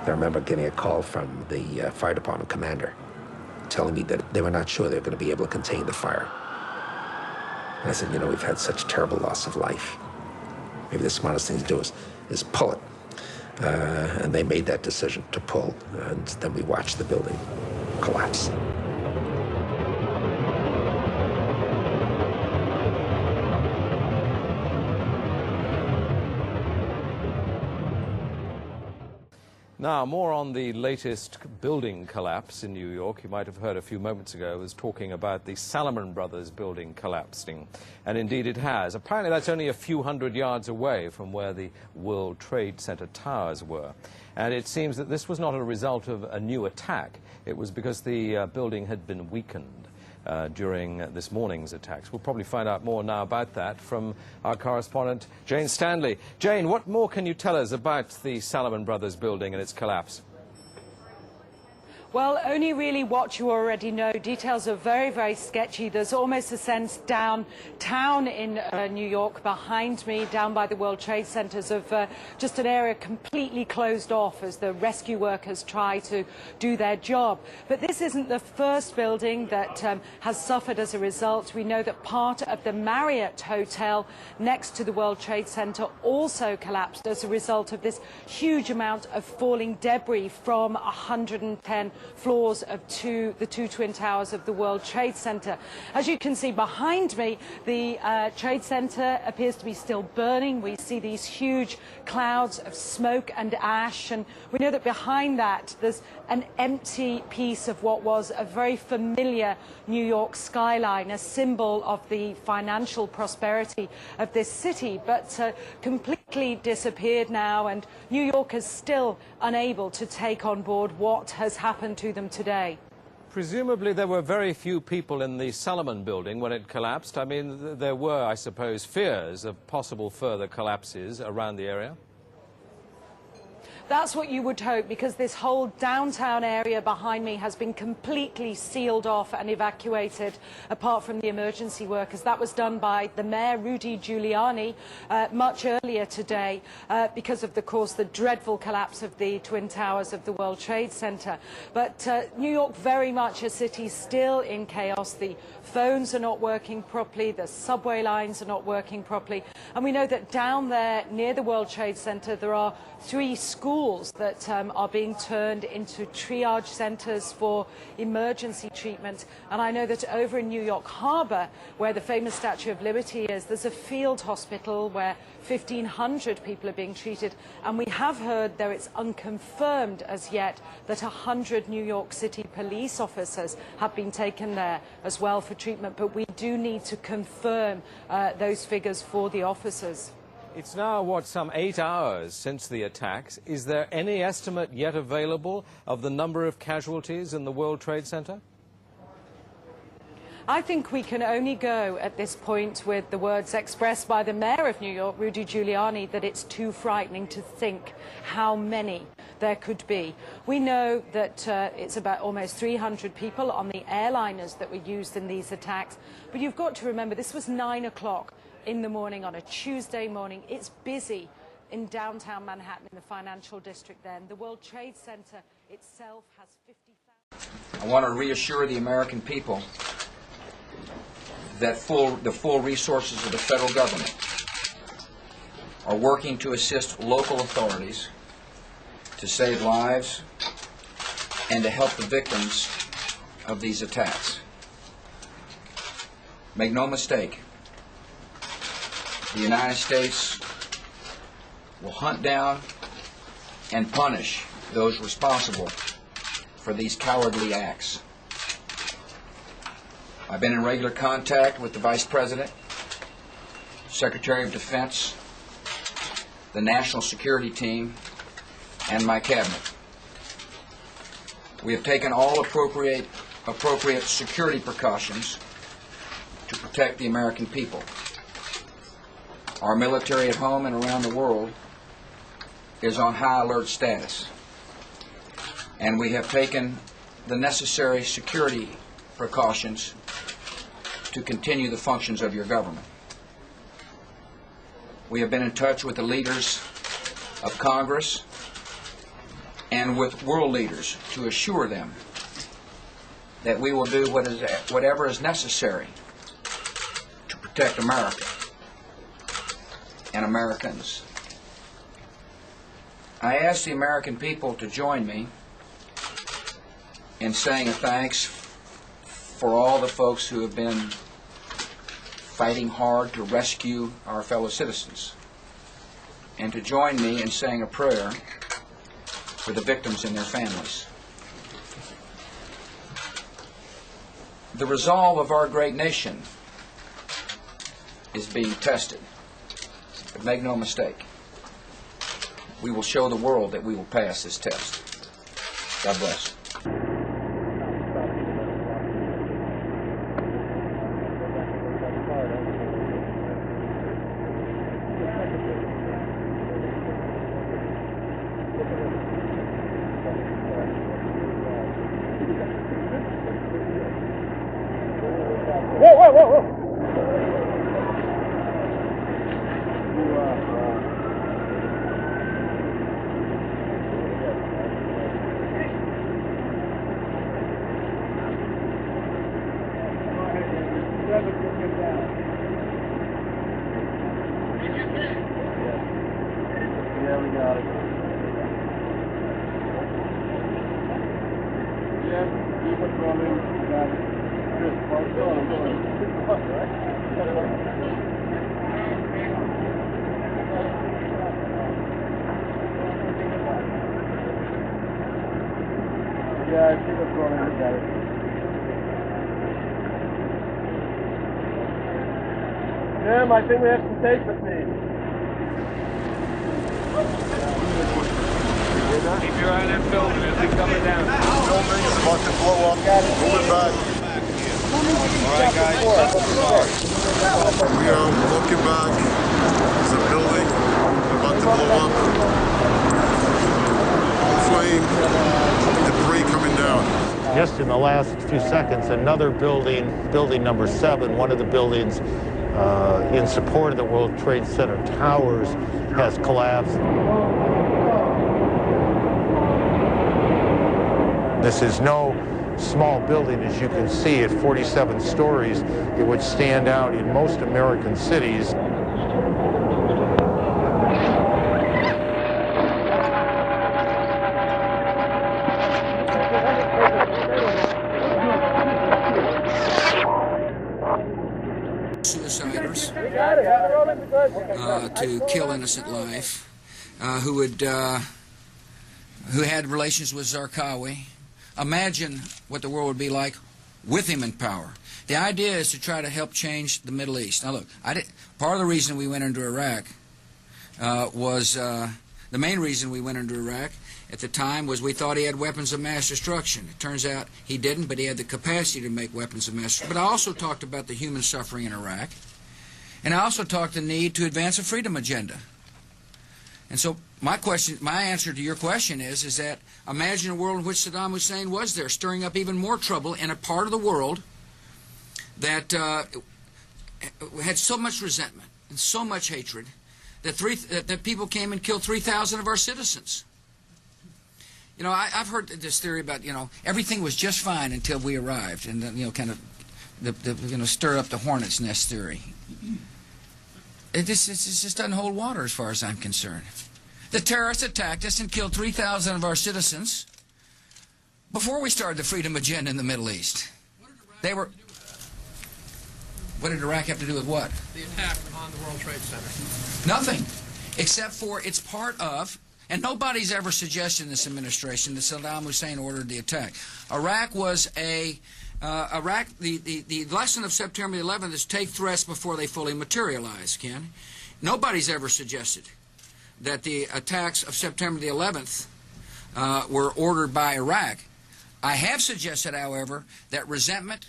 I remember getting a call from the fire department commander telling me that they were not sure they were going to be able to contain the fire. And I said, you know, we've had such terrible loss of life. Maybe the smartest thing to do is pull it. And they made that decision to pull, and then we watched the building collapse. Now, more on the latest building collapse in New York. You might have heard a few moments ago I was talking about the Salomon Brothers building collapsing. And indeed it has. Apparently that's only a few hundred yards away from where the World Trade Center towers were. And it seems that this was not a result of a new attack. It was because the building had been weakened during this morning's attacks. We'll probably find out more now about that from our correspondent, Jane Stanley. Jane, what more can you tell us about the Salomon Brothers building and its collapse? Well, only really what you already know. Details are very, very sketchy. There's almost a sense downtown in New York behind me, down by the World Trade Centers, of just an area completely closed off as the rescue workers try to do their job. But this isn't the first building that has suffered as a result. We know that part of the Marriott Hotel next to the World Trade Center also collapsed as a result of this huge amount of falling debris from 110 floors of the two twin towers of the World Trade Center. As you can see behind me, the Trade Center appears to be still burning. We see these huge clouds of smoke and ash, and we know that behind that there's an empty piece of what was a very familiar New York skyline, a symbol of the financial prosperity of this city, but completely disappeared now, and New York is still unable to take on board what has happened to them today. Presumably there were very few people in the Salomon building when it collapsed. I mean, there were, I suppose, fears of possible further collapses around the area. That's what you would hope, because this whole downtown area behind me has been completely sealed off and evacuated, apart from the emergency workers. That was done by the mayor, Rudy Giuliani, much earlier today because of, course, the dreadful collapse of the Twin Towers of the World Trade Center. But New York, very much a city still in chaos. The phones are not working properly, the subway lines are not working properly. And we know that down there near the World Trade Center there are 3 schools that are being turned into triage centers for emergency treatment. And I know that over in New York Harbor, where the famous Statue of Liberty is, there's a field hospital where 1,500 people are being treated. And we have heard, though it's unconfirmed as yet, that 100 New York City police officers have been taken there as well for treatment. But we do need to confirm those figures for the officers. It's now, what, some 8 hours since the attacks. Is there any estimate yet available of the number of casualties in the World Trade Center? I think we can only go at this point with the words expressed by the mayor of New York, Rudy Giuliani, that it's too frightening to think how many there could be. We know that it's about almost 300 people on the airliners that were used in these attacks. But you've got to remember, this was 9 o'clock in the morning on a Tuesday morning. It's busy in downtown Manhattan in the financial district then. The World Trade Center itself has 50,000. I want to reassure the American people that the full resources of the federal government are working to assist local authorities to save lives and to help the victims of these attacks. Make no mistake, the United States will hunt down and punish those responsible for these cowardly acts. I've been in regular contact with the Vice President, Secretary of Defense, the National Security Team, and my cabinet. We have taken all appropriate security precautions to protect the American people. Our military at home and around the world is on high alert status, and we have taken the necessary security precautions to continue the functions of your government. We have been in touch with the leaders of Congress and with world leaders to assure them that we will do whatever is necessary to protect America and Americans. I ask the American people to join me in saying a thanks for all the folks who have been fighting hard to rescue our fellow citizens, and to join me in saying a prayer for the victims and their families. The resolve of our great nation is being tested. But make no mistake, we will show the world that we will pass this test. God bless. Yeah, we got it. Yeah, keep it rolling. We got it. Good. Yeah, keep it rolling. We got it. Jim, I think we have some tape with me. Keep your eye on that building as they coming down. Building is about to blow up. Moving back. All right, guys. We are looking back. There's a building about to blow up. Flame, debris coming down. Just in the last few seconds, another building, building number 7, one of the buildings in support of the World Trade Center towers, has collapsed. This is no small building, as you can see, at 47 stories. It would stand out in most American cities. Suiciders to kill innocent life, who had relations with Zarqawi. Imagine what the world would be like with him in power. The idea is to try to help change the Middle East. Now look, part of the reason we went into Iraq was the main reason we went into Iraq at the time was we thought he had weapons of mass destruction. It turns out he didn't, but he had the capacity to make weapons of mass destruction. But I also talked about the human suffering in Iraq, and I also talked the need to advance a freedom agenda. And so my answer to your question is that imagine a world in which Saddam Hussein was there, stirring up even more trouble in a part of the world that had so much resentment and so much hatred that people came and killed 3,000 of our citizens. You know, I've heard this theory about, everything was just fine until we arrived, and kind of stir up the hornet's nest theory. It just doesn't hold water as far as I'm concerned. The terrorists attacked us and killed 3,000 of our citizens before we started the freedom agenda in the Middle East. What did Iraq have to do with what? The attack on the World Trade Center. Nothing, except for it's part of, and nobody's ever suggested in this administration that Saddam Hussein ordered the attack. Iraq was the lesson of September 11th is take threats before they fully materialize, Ken. Nobody's ever suggested that the attacks of September the 11th were ordered by Iraq. I have suggested, however, that resentment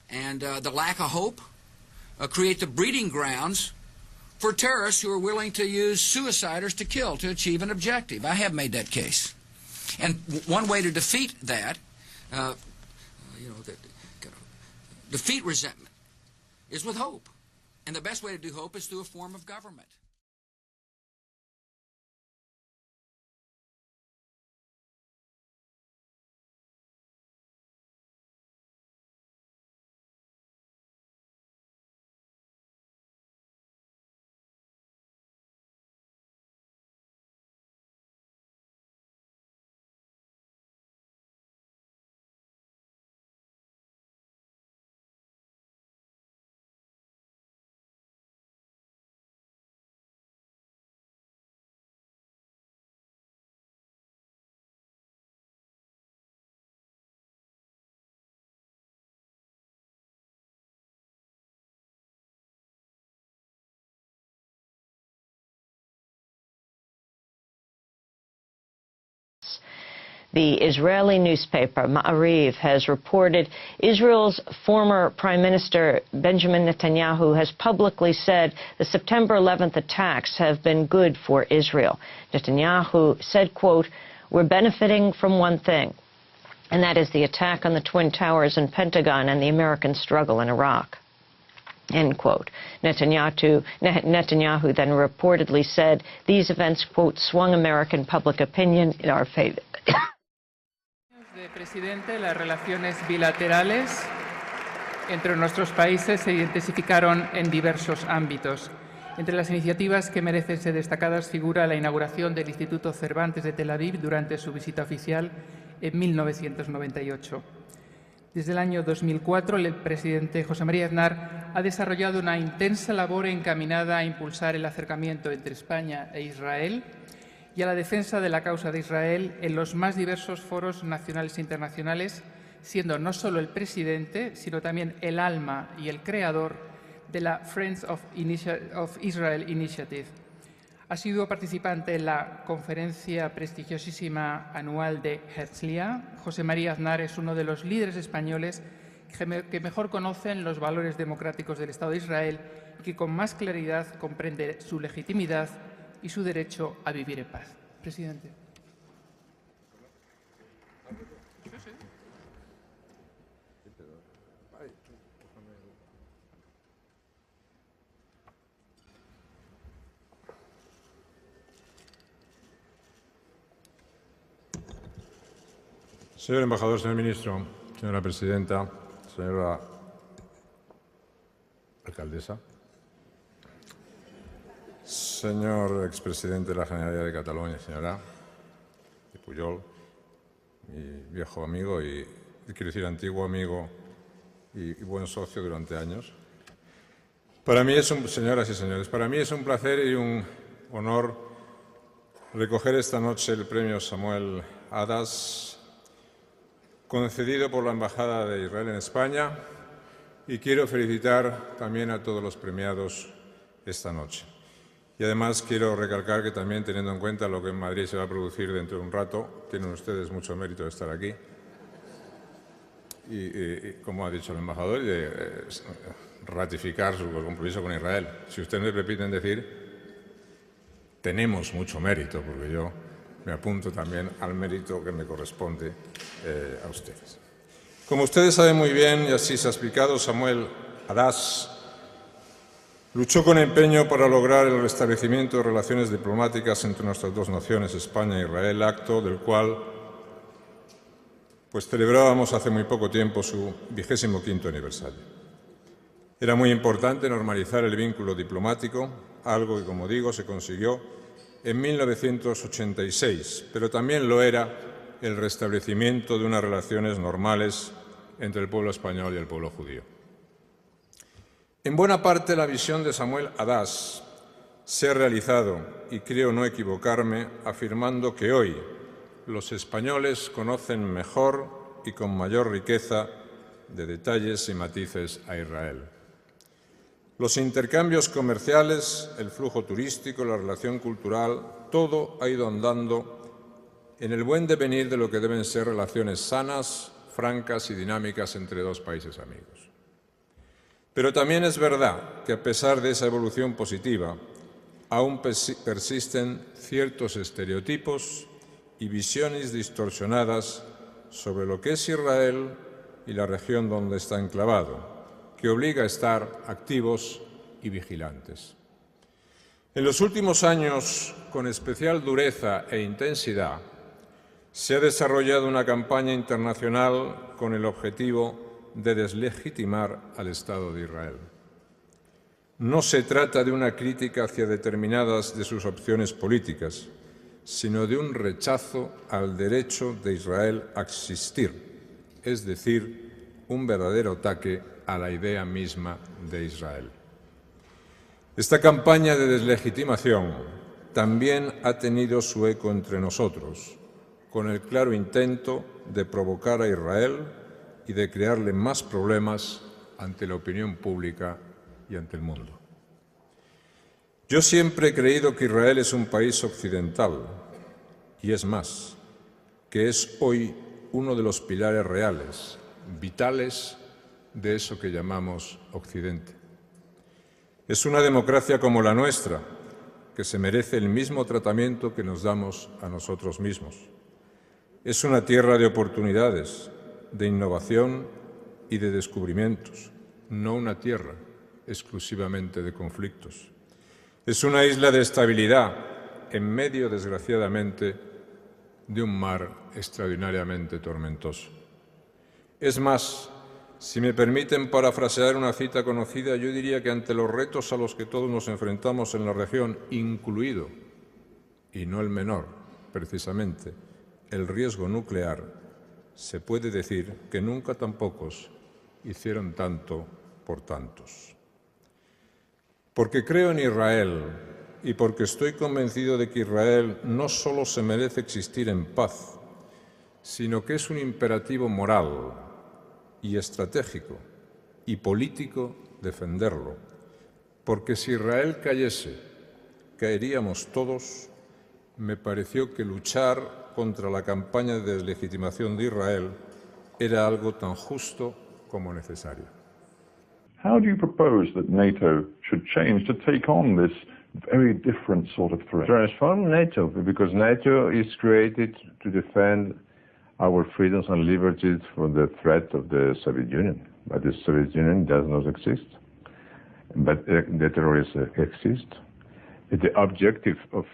and the lack of hope create the breeding grounds for terrorists who are willing to use suiciders to kill to achieve an objective. I have made that case. And one way to defeat that, defeat resentment, is with hope. And the best way to do hope is through a form of government. The Israeli newspaper Ma'ariv has reported Israel's former Prime Minister Benjamin Netanyahu has publicly said the September 11th attacks have been good for Israel. Netanyahu said, quote, "We're benefiting from one thing, and that is the attack on the Twin Towers and Pentagon and the American struggle in Iraq." End quote. Netanyahu then reportedly said these events, quote, "swung American public opinion in our favor." Presidente, las relaciones bilaterales entre nuestros países se intensificaron en diversos ámbitos. Entre las iniciativas que merecen ser destacadas figura la inauguración del Instituto Cervantes de Tel Aviv durante su visita oficial en 1998. Desde el año 2004, el presidente José María Aznar ha desarrollado una intensa labor encaminada a impulsar el acercamiento entre España e Israel y a la defensa de la causa de Israel en los más diversos foros nacionales e internacionales, siendo no solo el presidente, sino también el alma y el creador de la Friends of Israel Initiative. Ha sido participante en la conferencia prestigiosísima anual de Herzliya. José María Aznar es uno de los líderes españoles que mejor conocen los valores democráticos del Estado de Israel y que con más claridad comprende su legitimidad y su derecho a vivir en paz. Presidente. Señor embajador, señor ministro, señora presidenta, señora alcaldesa, señor expresidente de la Generalidad de Cataluña, señora de Pujol, mi viejo amigo y quiero decir antiguo amigo y buen socio durante años. Para mí señoras y señores, para mí es un placer y un honor recoger esta noche el premio Samuel Adas, concedido por la Embajada de Israel en España, y quiero felicitar también a todos los premiados esta noche. Y además quiero recalcar que también, teniendo en cuenta lo que en Madrid se va a producir dentro de un rato, tienen ustedes mucho mérito de estar aquí. Y como ha dicho el embajador, de ratificar su compromiso con Israel. Si ustedes me permiten decir, tenemos mucho mérito, porque yo me apunto también al mérito que me corresponde a ustedes. Como ustedes saben muy bien, y así se ha explicado, Samuel Adas luchó con empeño para lograr el restablecimiento de relaciones diplomáticas entre nuestras dos naciones, España e Israel, acto del cual celebrábamos hace muy poco tiempo su 25º aniversario. Era muy importante normalizar el vínculo diplomático, algo que, como digo, se consiguió en 1986, pero también lo era el restablecimiento de unas relaciones normales entre el pueblo español y el pueblo judío. En buena parte la visión de Samuel Adas se ha realizado, y creo no equivocarme, afirmando que hoy los españoles conocen mejor y con mayor riqueza de detalles y matices a Israel. Los intercambios comerciales, el flujo turístico, la relación cultural, todo ha ido andando en el buen devenir de lo que deben ser relaciones sanas, francas y dinámicas entre dos países amigos. Pero también es verdad que, a pesar de esa evolución positiva, aún persisten ciertos estereotipos y visiones distorsionadas sobre lo que es Israel y la región donde está enclavado, que obliga a estar activos y vigilantes. En los últimos años, con especial dureza e intensidad, se ha desarrollado una campaña internacional con el objetivo de deslegitimar al Estado de Israel. No se trata de una crítica hacia determinadas de sus opciones políticas, sino de un rechazo al derecho de Israel a existir, es decir, un verdadero ataque a la idea misma de Israel. Esta campaña de deslegitimación también ha tenido su eco entre nosotros, con el claro intento de provocar a Israel y de crearle más problemas ante la opinión pública y ante el mundo. Yo siempre he creído que Israel es un país occidental, y es más, que es hoy uno de los pilares reales, vitales de eso que llamamos Occidente. Es una democracia como la nuestra, que se merece el mismo tratamiento que nos damos a nosotros mismos. Es una tierra de oportunidades, de innovación y de descubrimientos, no una tierra exclusivamente de conflictos. Es una isla de estabilidad en medio, desgraciadamente, de un mar extraordinariamente tormentoso. Es más, si me permiten parafrasear una cita conocida, yo diría que ante los retos a los que todos nos enfrentamos en la región, incluido, y no el menor, precisamente, el riesgo nuclear, se puede decir que nunca tan pocos hicieron tanto por tantos. Porque creo en Israel y porque estoy convencido de que Israel no solo se merece existir en paz, sino que es un imperativo moral y estratégico y político defenderlo. Porque si Israel cayese, caeríamos todos. Me pareció que luchar contra la campaña de deslegitimación de Israel era algo tan justo como necesario. How do you propose that NATO should change to take on this very different sort of threat? Transform NATO, because NATO is created to defend our freedoms and liberties from the threat of the Soviet Union. But the Soviet Union does not exist. But the terrorists exist. The objective of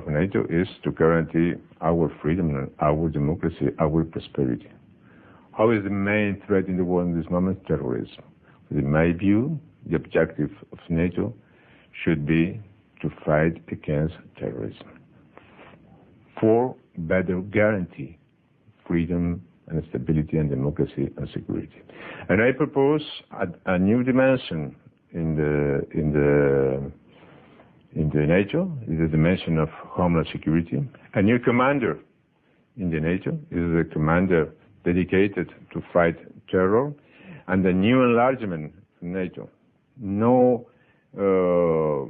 NATO is to guarantee our freedom, our democracy, our prosperity. How is the main threat in the world in this moment? Terrorism. In my view, the objective of NATO should be to fight against terrorism for better guarantee freedom and stability and democracy and security. And I propose a new dimension in the NATO, is the dimension of homeland security. A new commander in the NATO is a commander dedicated to fight terror, and the new enlargement of NATO. No longer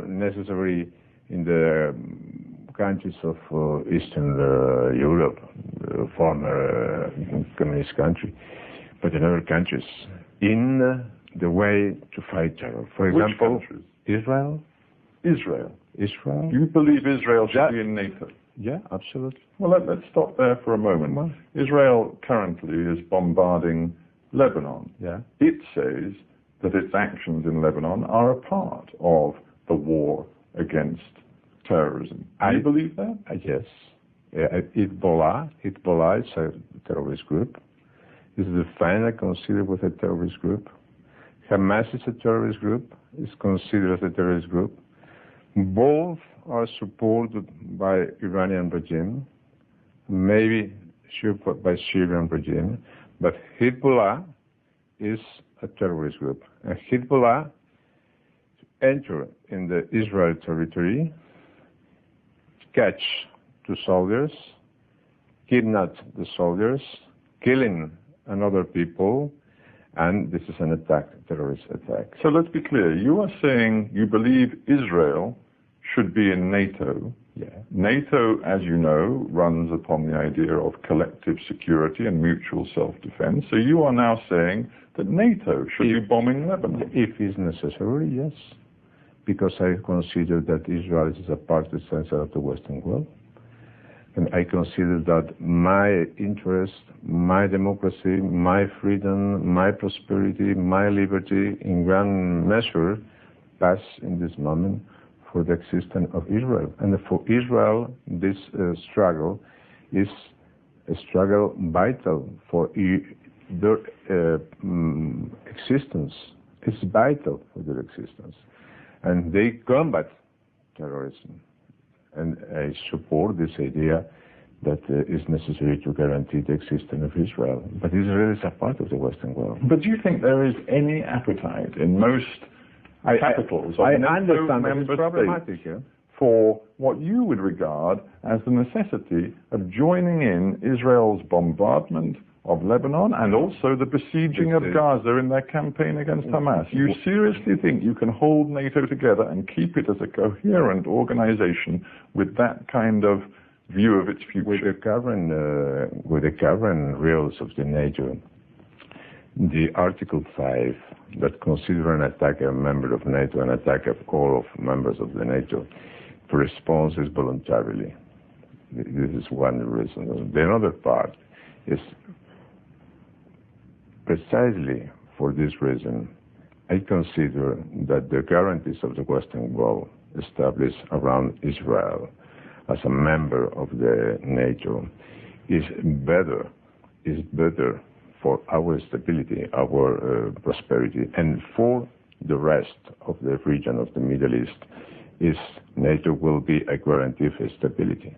necessary in the countries of Eastern Europe, former communist country, but in other countries, in the way to fight terror. For example, Israel. Israel. Israel. Do you believe Israel should be in NATO? Yeah, absolutely. Well, let's stop there for a moment. Well, Israel currently is bombarding Lebanon. Yeah. It says that its actions in Lebanon are a part of the war against terrorism. Do you believe that? Yes. Hezbollah is a terrorist group. Is defined, considered as a terrorist group. Hamas is a terrorist group. Is considered as a terrorist group. Both are supported by Iranian regime, maybe by Syrian regime, but Hezbollah is a terrorist group. And Hezbollah entered in the Israel territory, catch two soldiers, kidnap the soldiers, killing another people, and this is an attack, a terrorist attack. So let's be clear. You are saying you believe Israel should be in NATO. Yeah. NATO, as you know, runs upon the idea of collective security and mutual self-defense. So you are now saying that NATO should be bombing Lebanon. If it's necessary, yes. Because I consider that Israel is a part and center of the Western world. And I consider that my interest, my democracy, my freedom, my prosperity, my liberty, in grand measure, pass in this moment for the existence of Israel. And for Israel, this struggle is a struggle vital for their existence. It's vital for their existence. And they combat terrorism. And I support this idea that it's necessary to guarantee the existence of Israel. But Israel is a part of the Western world. But do you think there is any appetite in most capitals of NATO member states for what you would regard as the necessity of joining in Israel's bombardment of Lebanon and also the besieging of Gaza in their campaign against Hamas? You seriously think you can hold NATO together and keep it as a coherent organization with that kind of view of its future. With the current rules of the NATO, the Article 5 that consider an attack of a member of NATO an attack of all of members of the NATO, the response is voluntarily. This is one reason. The other part is precisely for this reason, I consider that the guarantees of the Western world established around Israel as a member of the NATO is better for our stability, our prosperity, and for the rest of the region of the Middle East, is NATO will be a guarantee for stability.